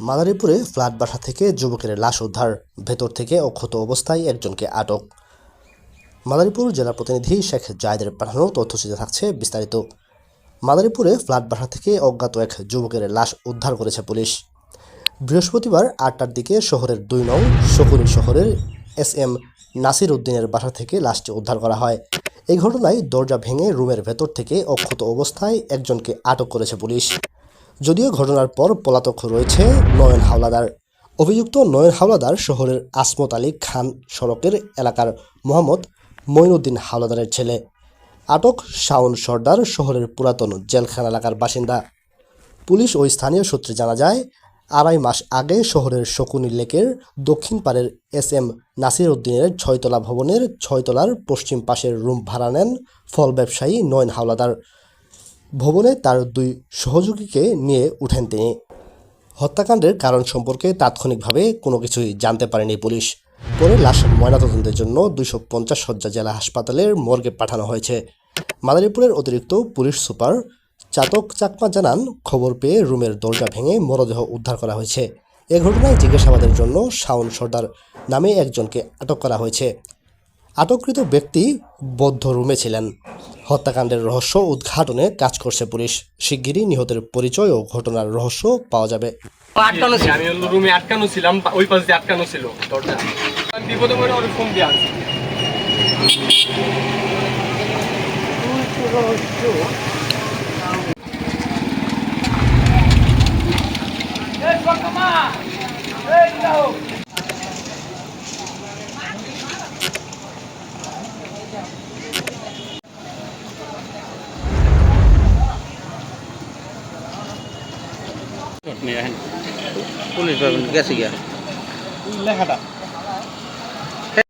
মাদারীপুরে flat বাসা থেকে যুবকের লাশ উদ্ধার, ভেতর থেকে অক্ষত অবস্থায় একজনকে আটক। মাদারীপুর জেলা প্রতিনিধি শেখ জায়েদের পাঠানো তথ্যচিত্রে থাকছে বিস্তারিত। মাদারীপুরে ফ্ল্যাট বাসা থেকে অজ্ঞাত এক যুবকের লাশ উদ্ধার করেছে পুলিশ। বৃহস্পতিবার ৮টার দিকে শহরের ২ নং শকুনি শহরের SM নাসির উদ্দিনের বাসা থেকে লাশটি উদ্ধার করা হয়। এই ঘটনায় দরজা ভেঙে রুমের ভেতর থেকে অক্ষত অবস্থায় একজনকে আটক করেছে পুলিশ। যদিও ঘটনার পর পলাতক রয়েছে নয়ন হাওলাদার। অভিযুক্ত নয়ন হাওলাদার শহরের আসমত আলী খান সড়কের এলাকার মোহাম্মদ মঈনুদ্দিন হাওলাদারের ছেলে। আটক শাওন সর্দার শহরের পুরাতন জেলখানা এলাকার বাসিন্দা। পুলিশ ও স্থানীয় সূত্রে জানা যায়, ২.৫ মাস আগে শহরের শকুনি লেকের দক্ষিণ পাড়ের SM নাসির উদ্দিনের ৬তলা ভবনের ৬ তলার পশ্চিম পাশের রুম ভাড়া নেন ফল ব্যবসায়ী নয়ন হাওলাদার। ভবনে তার ২ সহযোগীকে নিয়ে উঠেন তিনি। হত্যাকাণ্ডের কারণ সম্পর্কে তাৎক্ষণিকভাবে কোনো কিছুই জানতে পারেনি পুলিশ। পরে লাশ ময়নাতদন্তের জন্য ২৫০ শয্যা জেলা হাসপাতালের মর্গে পাঠানো হয়েছে। মাদারীপুরের অতিরিক্ত পুলিশ সুপার চাতক চাকমা জানান, খবর পেয়ে রুমের দরজা ভেঙে মরদেহ উদ্ধার করা হয়েছে। এ ঘটনায় জিজ্ঞাসাবাদের জন্য শাওন সর্দার নামে একজনকে আটক করা হয়েছে। আটককৃত ব্যক্তি বদ্ধ রুমে ছিলেন। হত্যাকাণ্ডের রহস্য উদ্ঘাটনে কাজ করছে পুলিশ। শিগগিরই নিহতের পরিচয় ও ঘটনার রহস্য পাওয়া যাবে। আমি রুমে আটকানো ছিলাম, ওই পাশ দিয়ে আটকানো ছিল দরজা। বিপদে পড়ে ওর ফোন দিয়ে আসছি। পুলিশ গেছে গিয়া লেখাটা